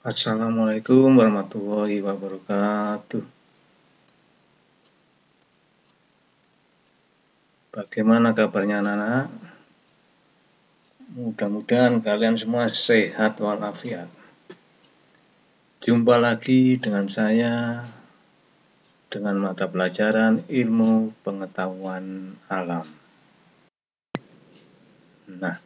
Assalamualaikum warahmatullahi wabarakatuh. Bagaimana kabarnya anak-anak? Mudah-mudahan kalian semua sehat walafiat. Jumpa lagi dengan saya dengan mata pelajaran ilmu pengetahuan alam. Nah,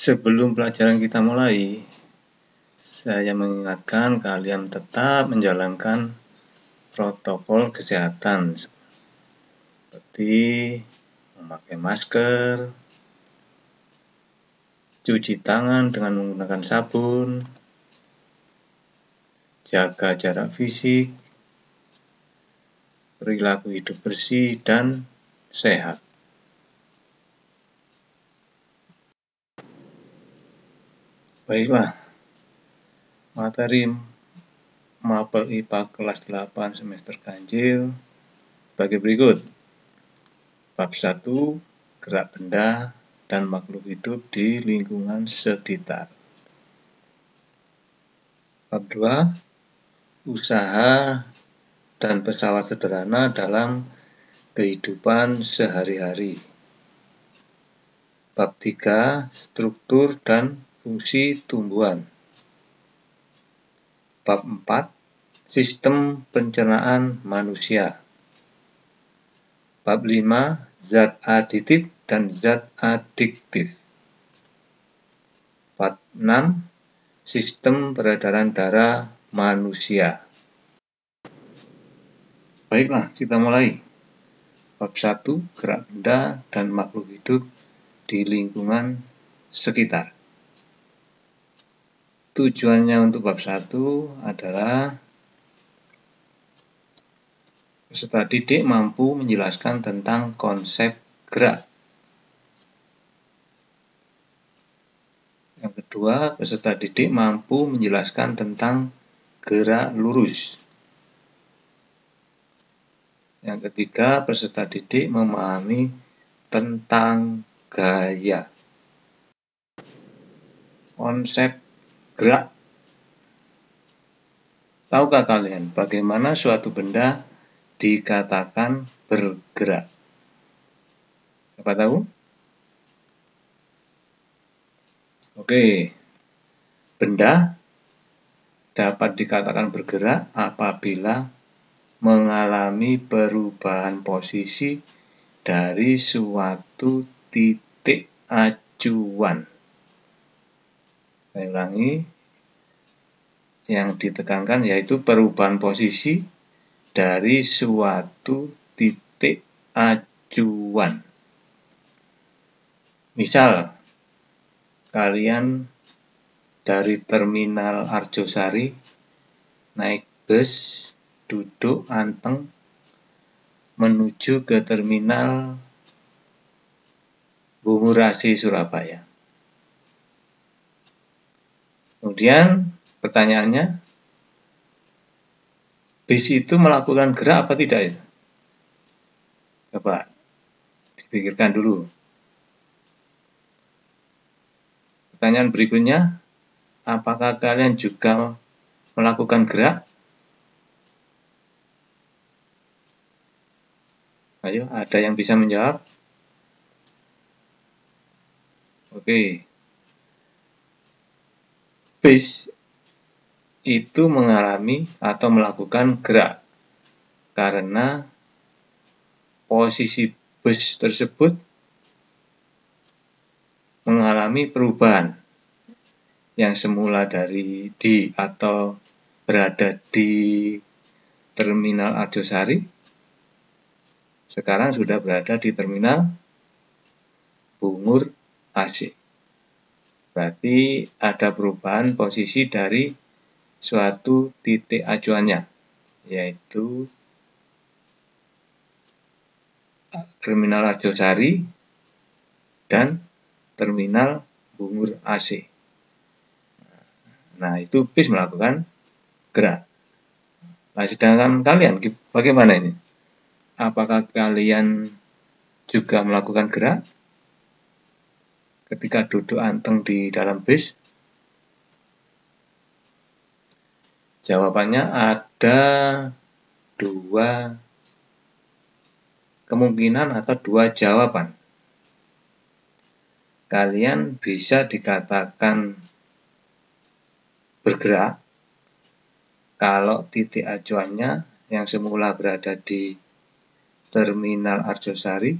sebelum pelajaran kita mulai, saya mengingatkan kalian tetap menjalankan protokol kesehatan seperti memakai masker, cuci tangan dengan menggunakan sabun, jaga jarak fisik, perilaku hidup bersih dan sehat. Baiklah, materi Mapel IPA kelas 8 semester ganjil bagi berikut. Bab 1, gerak benda dan makhluk hidup di lingkungan sekitar. Bab 2, usaha dan pesawat sederhana dalam kehidupan sehari-hari. Bab 3, struktur dan fungsi tumbuhan. Bab 4, sistem pencernaan manusia. Bab 5, zat aditif dan zat adiktif. Bab 6, sistem peredaran darah manusia. Baiklah, kita mulai. Bab 1, gerak benda dan makhluk hidup di lingkungan sekitar. Tujuannya untuk bab 1 adalah peserta didik mampu menjelaskan tentang konsep gerak. Yang kedua, peserta didik mampu menjelaskan tentang gerak lurus. Yang ketiga, peserta didik memahami tentang gaya. Konsep gerak. Tahukah kalian bagaimana suatu benda dikatakan bergerak? Siapa tahu? Oke. Benda dapat dikatakan bergerak apabila mengalami perubahan posisi dari suatu titik acuan. Saya ulangi, yang ditekankan yaitu perubahan posisi dari suatu titik acuan. Misal, kalian dari terminal Arjosari naik bus, duduk anteng menuju ke terminal Bungurasi Surabaya. Kemudian pertanyaannya, bis itu melakukan gerak apa tidak ya? Coba dipikirkan dulu. Pertanyaan berikutnya, apakah kalian juga melakukan gerak? Ayo, ada yang bisa menjawab? Oke. Bis itu mengalami atau melakukan gerak karena posisi bus tersebut mengalami perubahan yang semula dari di atau berada di terminal Arjosari sekarang sudah berada di terminal Bungur AC. Berarti ada perubahan posisi dari suatu titik acuannya, yaitu terminal Arjosari dan terminal Bungur AC. Nah, itu bis melakukan gerak. Nah, sedangkan kalian bagaimana ini? Apakah kalian juga melakukan gerak? ketika duduk anteng di dalam bis? Jawabannya ada dua kemungkinan atau dua jawaban. Kalian bisa dikatakan bergerak kalau titik acuannya yang semula berada di Terminal Arjosari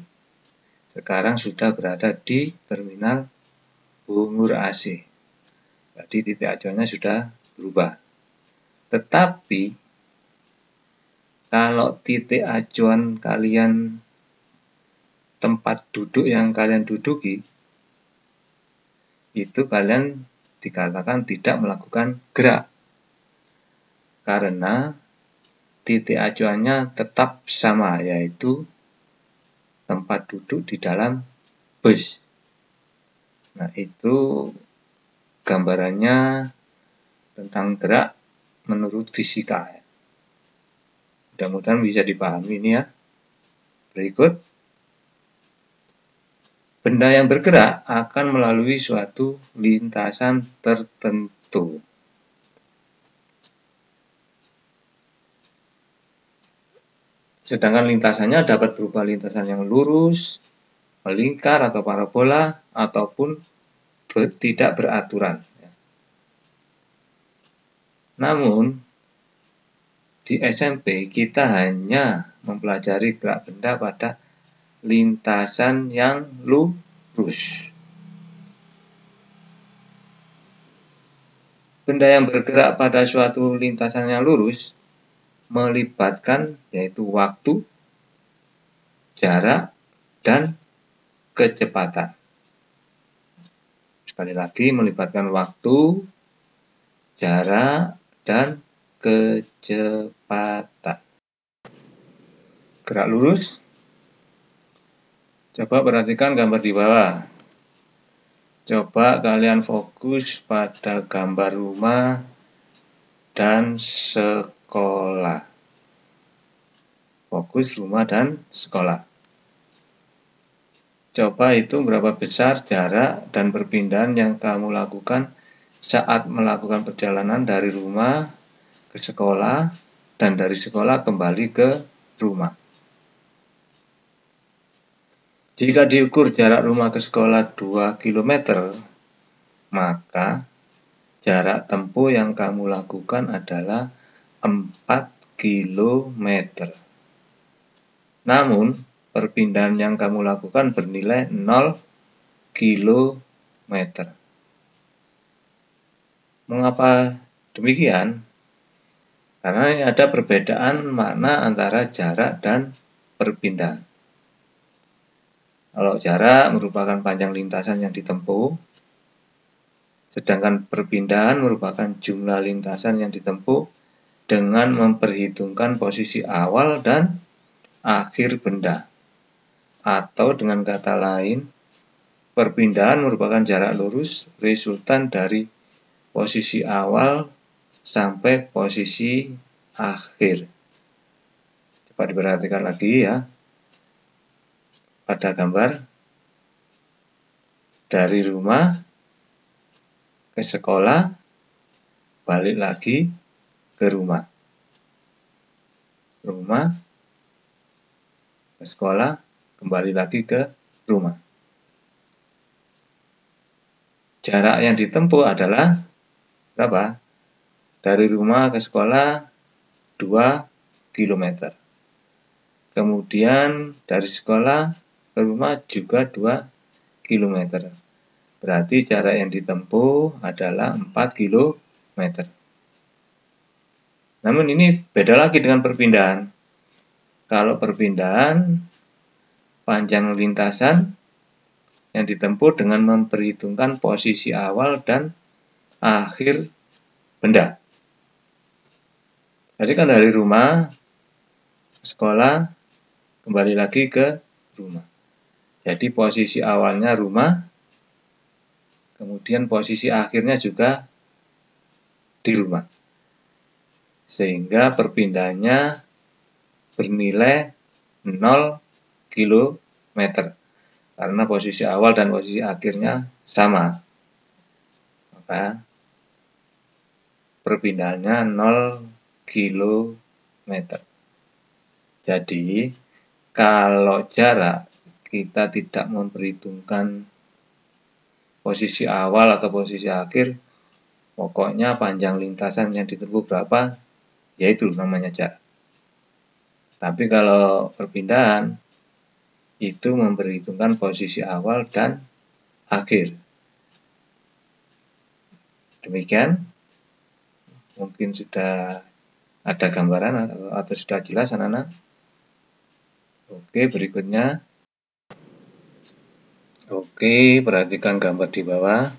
sekarang sudah berada di Terminal Bungur AC. Jadi titik acuannya sudah berubah. Tetapi kalau titik acuan kalian, tempat duduk yang kalian duduki, itu kalian dikatakan tidak melakukan gerak. Karena titik acuannya tetap sama, yaitu tempat duduk di dalam bus. Nah, itu gambarannya tentang gerak menurut fisika. Mudah-mudahan bisa dipahami ini ya. Berikut. Benda yang bergerak akan melalui suatu lintasan tertentu. Sedangkan lintasannya dapat berupa lintasan yang lurus, melingkar atau parabola, ataupun tidak beraturan. Namun, di SMP kita hanya mempelajari gerak benda pada lintasan yang lurus. Benda yang bergerak pada suatu lintasan yang lurus melibatkan yaitu waktu, jarak, dan kecepatan. Sekali lagi, melibatkan waktu, jarak, dan kecepatan. Gerak lurus. Coba perhatikan gambar di bawah. Coba kalian fokus pada gambar rumah dan sekolah. Fokus rumah dan sekolah. Coba hitung berapa besar jarak dan perpindahan yang kamu lakukan saat melakukan perjalanan dari rumah ke sekolah dan dari sekolah kembali ke rumah. Jika diukur jarak rumah ke sekolah 2 km, maka jarak tempuh yang kamu lakukan adalah 4 km. Namun, perpindahan yang kamu lakukan bernilai 0 km. Mengapa demikian? Karena ini ada perbedaan makna antara jarak dan perpindahan. Kalau jarak merupakan panjang lintasan yang ditempuh, sedangkan perpindahan merupakan jumlah lintasan yang ditempuh dengan memperhitungkan posisi awal dan akhir benda. Atau dengan kata lain, perpindahan merupakan jarak lurus resultan dari posisi awal sampai posisi akhir. Coba diperhatikan lagi ya. Pada gambar dari rumah ke sekolah, balik lagi ke rumah. Rumah ke sekolah, kembali lagi ke rumah. Jarak yang ditempuh adalah berapa? Dari rumah ke sekolah 2 km. Kemudian dari sekolah ke rumah juga 2 km. Berarti jarak yang ditempuh adalah 4 km. Namun ini beda lagi dengan perpindahan. Kalau perpindahan, panjang lintasan yang ditempuh dengan memperhitungkan posisi awal dan akhir benda. Jadi kan dari rumah ke sekolah, kembali lagi ke rumah. Jadi posisi awalnya rumah, kemudian posisi akhirnya juga di rumah. Sehingga perpindahannya bernilai 0 km. karena posisi awal dan posisi akhirnya sama. Maka perpindahannya 0 km. Jadi kalau jarak kita tidak memperhitungkan posisi awal atau posisi akhir, pokoknya panjang lintasan yang ditempuh berapa, yaitu namanya jarak. Tapi kalau perpindahan itu memperhitungkan posisi awal dan akhir. Demikian, mungkin sudah ada gambaran atau sudah jelas anak-anak. Oke, berikutnya. Oke, perhatikan gambar di bawah.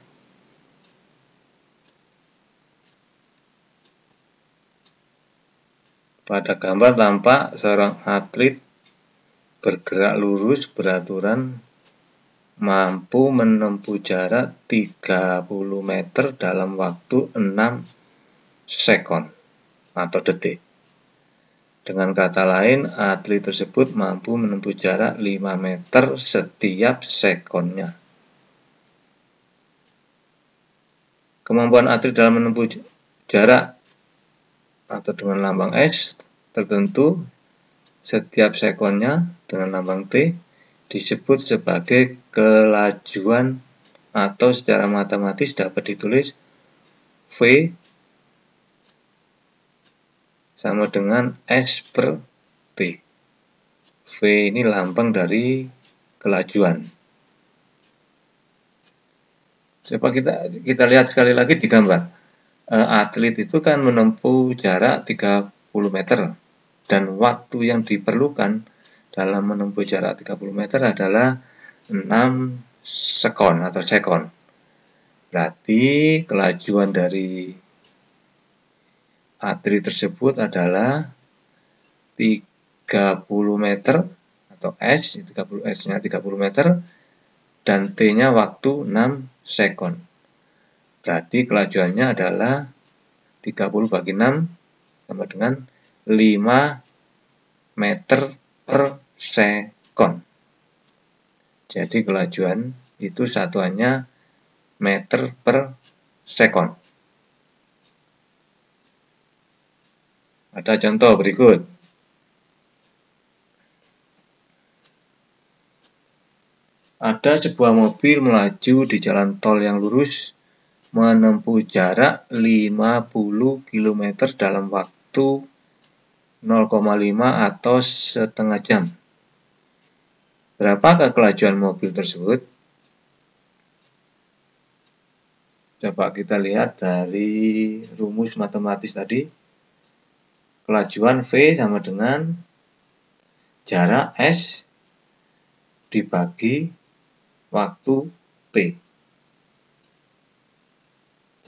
Pada gambar tampak seorang atlet bergerak lurus beraturan mampu menempuh jarak 30 meter dalam waktu 6 sekon atau detik. Dengan kata lain, atlet tersebut mampu menempuh jarak 5 meter setiap sekonnya. Kemampuan atlet dalam menempuh jarak atau dengan lambang X tertentu setiap sekonnya dengan lambang T disebut sebagai kelajuan atau secara matematis dapat ditulis V sama dengan S per T. V ini lambang dari kelajuan. Coba kita lihat sekali lagi di gambar. Atlet itu kan menempuh jarak 30 meter. Dan waktu yang diperlukan dalam menempuh jarak 30 meter adalah 6 sekon atau sekon. Berarti kelajuan dari atlet tersebut adalah 30 meter atau S-nya 30 meter dan T-nya waktu 6 sekon. Berarti kelajuannya adalah 30 bagi 6 sama dengan 5 meter per sekon. Jadi kelajuan itu satuannya meter per sekon. Ada contoh berikut. Ada sebuah mobil melaju di jalan tol yang lurus menempuh jarak 50 km dalam waktu 0,5 atau setengah jam. Berapakah kelajuan mobil tersebut? Coba kita lihat dari rumus matematis tadi. Kelajuan V sama dengan jarak S dibagi waktu T.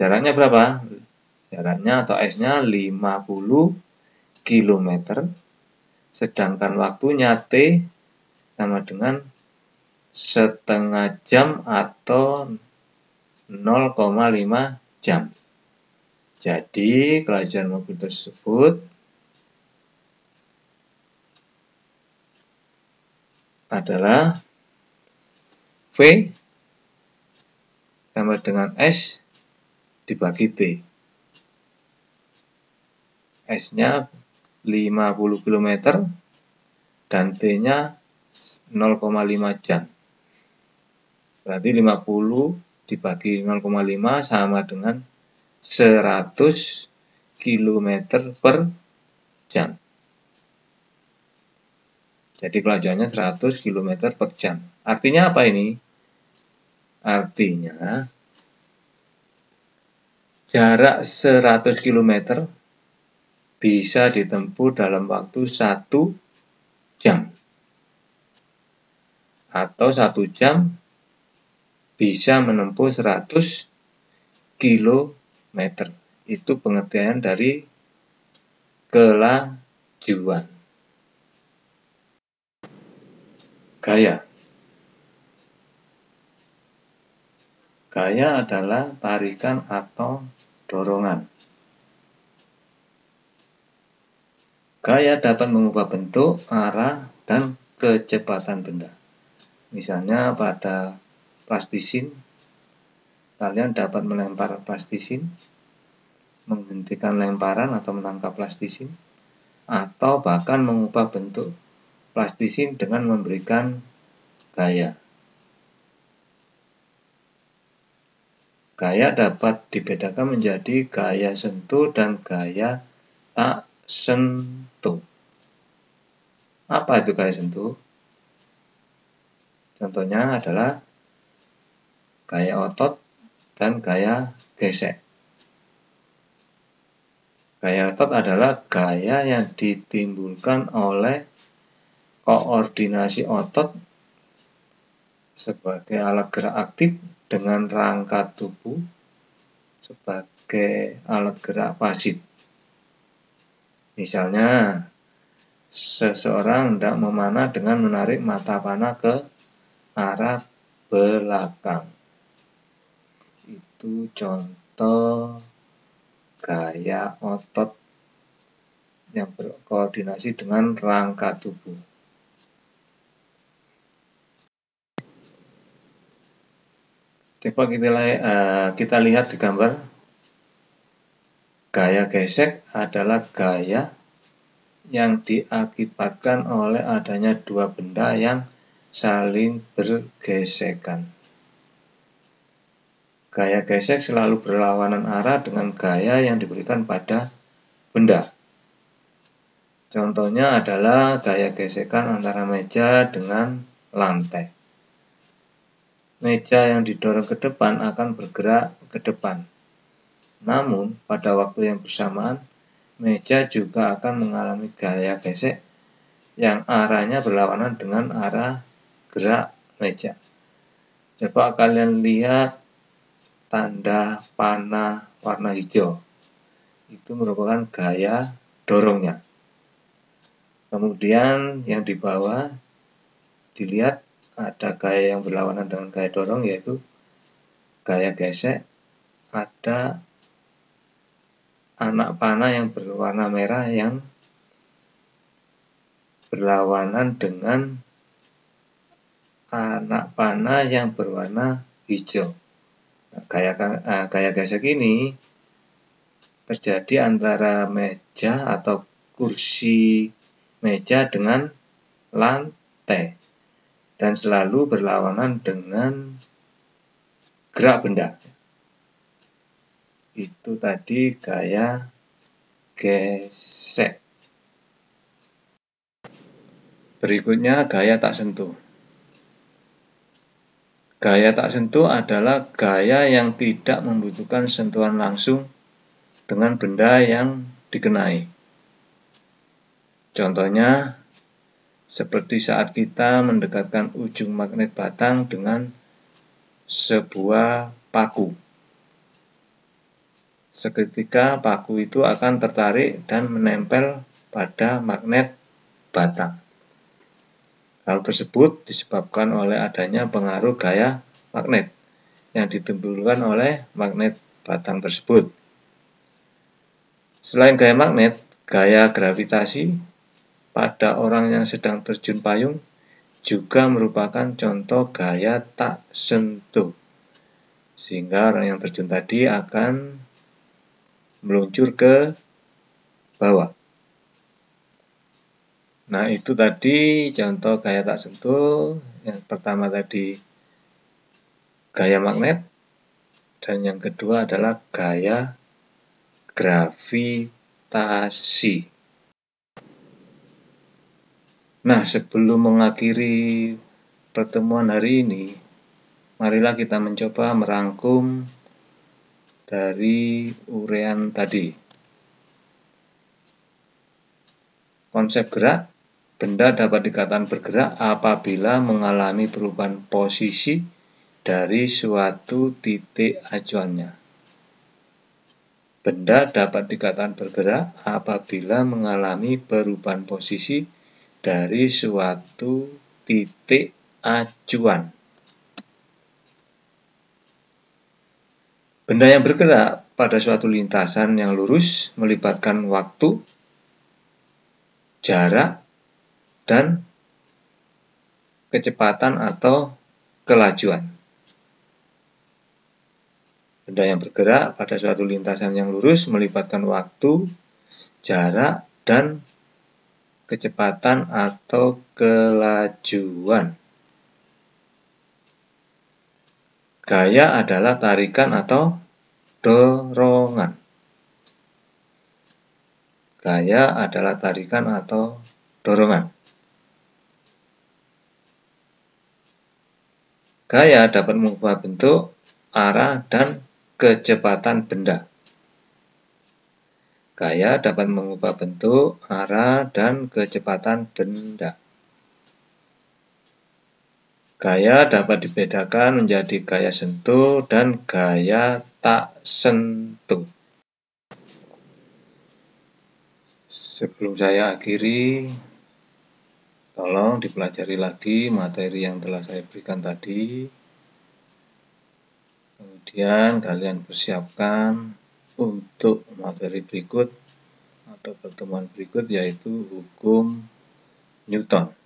Jaraknya berapa? Jaraknya atau S-nya 50 km. Sedangkan waktunya T sama dengan setengah jam atau 0,5 jam. Jadi kelajuan mobil tersebut adalah V sama dengan S dibagi T. S-nya 50 km dan T-nya 0,5 jam. Berarti 50 dibagi 0,5 sama dengan 100 km per jam. Jadi kelajuannya 100 km per jam. Artinya apa ini? Artinya jarak 100 km bisa ditempuh dalam waktu 1 jam. Atau 1 jam bisa menempuh 100 km. Itu pengertian dari kelajuan. Gaya. Gaya adalah tarikan atau dorongan. Gaya dapat mengubah bentuk, arah, dan kecepatan benda. Misalnya pada plastisin, kalian dapat melempar plastisin, menghentikan lemparan atau menangkap plastisin, atau bahkan mengubah bentuk plastisin dengan memberikan gaya. Gaya dapat dibedakan menjadi gaya sentuh dan gaya tak sentuh. Apa itu gaya sentuh? Contohnya adalah gaya otot dan gaya gesek. Gaya otot adalah gaya yang ditimbulkan oleh koordinasi otot sebagai alat gerak aktif dengan rangka tubuh sebagai alat gerak pasif. Misalnya, seseorang hendak memanah dengan menarik mata panah ke arah belakang. Itu contoh gaya otot yang berkoordinasi dengan rangka tubuh. Coba kita lihat di gambar. Gaya gesek adalah gaya yang diakibatkan oleh adanya dua benda yang saling bergesekan. Gaya gesek selalu berlawanan arah dengan gaya yang diberikan pada benda. Contohnya adalah gaya gesekan antara meja dengan lantai. Meja yang didorong ke depan akan bergerak ke depan. Namun, pada waktu yang bersamaan, meja juga akan mengalami gaya gesek yang arahnya berlawanan dengan arah gerak meja. Coba kalian lihat tanda panah warna hijau. Itu merupakan gaya dorongnya. Kemudian yang di bawah dilihat ada gaya yang berlawanan dengan gaya dorong, yaitu gaya gesek. Ada anak panah yang berwarna merah yang berlawanan dengan anak panah yang berwarna hijau. Gaya gesek ini terjadi antara meja atau kursi meja dengan lantai dan selalu berlawanan dengan gerak benda. Itu tadi gaya gesek. Berikutnya gaya tak sentuh. Gaya tak sentuh adalah gaya yang tidak membutuhkan sentuhan langsung dengan benda yang dikenai. Contohnya, seperti saat kita mendekatkan ujung magnet batang dengan sebuah paku. Seketika paku itu akan tertarik dan menempel pada magnet batang. Hal tersebut disebabkan oleh adanya pengaruh gaya magnet yang ditimbulkan oleh magnet batang tersebut. Selain gaya magnet, gaya gravitasi pada orang yang sedang terjun payung juga merupakan contoh gaya tak sentuh. Sehingga orang yang terjun tadi akan meluncur ke bawah. Nah, itu tadi contoh gaya tak sentuh. Yang pertama tadi gaya magnet, dan yang kedua adalah gaya gravitasi. Nah, sebelum mengakhiri pertemuan hari ini, marilah kita mencoba merangkum dari uraian tadi. Konsep gerak. Benda dapat dikatakan bergerak apabila mengalami perubahan posisi dari suatu titik acuannya. Benda dapat dikatakan bergerak apabila mengalami perubahan posisi dari suatu titik acuan. Benda yang bergerak pada suatu lintasan yang lurus melibatkan waktu, jarak, dan kecepatan atau kelajuan. Benda yang bergerak pada suatu lintasan yang lurus melibatkan waktu, jarak, dan kecepatan atau kelajuan. Gaya adalah tarikan atau dorongan. Gaya adalah tarikan atau dorongan. Gaya dapat mengubah bentuk, arah, dan kecepatan benda. Gaya dapat mengubah bentuk, arah, dan kecepatan benda. Gaya dapat dibedakan menjadi gaya sentuh dan gaya tak sentuh. Sebelum saya akhiri, tolong dipelajari lagi materi yang telah saya berikan tadi. Kemudian kalian persiapkan untuk materi berikut atau pertemuan berikut, yaitu hukum Newton.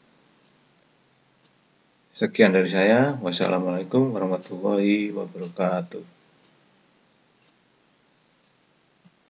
Sekian dari saya. Wassalamualaikum warahmatullahi wabarakatuh.